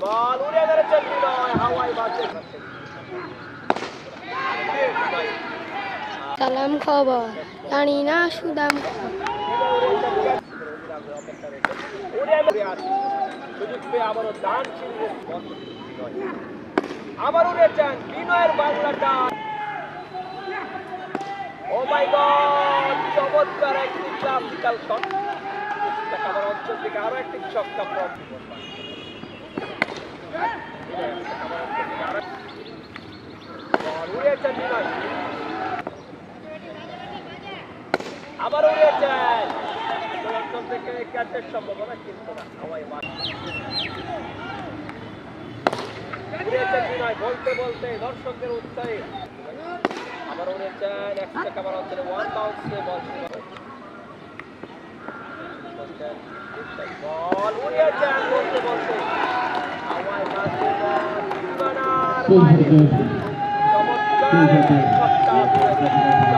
বল উড়ে গেছে বিনয় হাওয়ায় বাজে সালাম খবর জানি না সুদাম সুযোগ পেয়ে আবারও দান ছিনবে আবার উড়েছেন বিনয়ের বাংলাটা ও মাই গড চমৎকার একটি ক্লাসিক্যাল শট আবার অঞ্চল থেকে আরো একটি ছক্কা প্রাপ্তি করলেন উড়েছেন বিনয় আবার উড়েছেন অঞ্চল থেকে ক্যাচের সম্ভাবনা কিন্তু না হাওয়ায় উড়েছেন বিনয় বলতে বলতে দর্শকদের উৎসাহে আবার উড়েছেন একটা কাবার অঞ্চলে ওয়ান বাউন্সে বল বল উড়িয়েছেন বলতে বলতে হাওয়ায় বাজে বল সীমানার বাইরে চমৎকার ছক্কা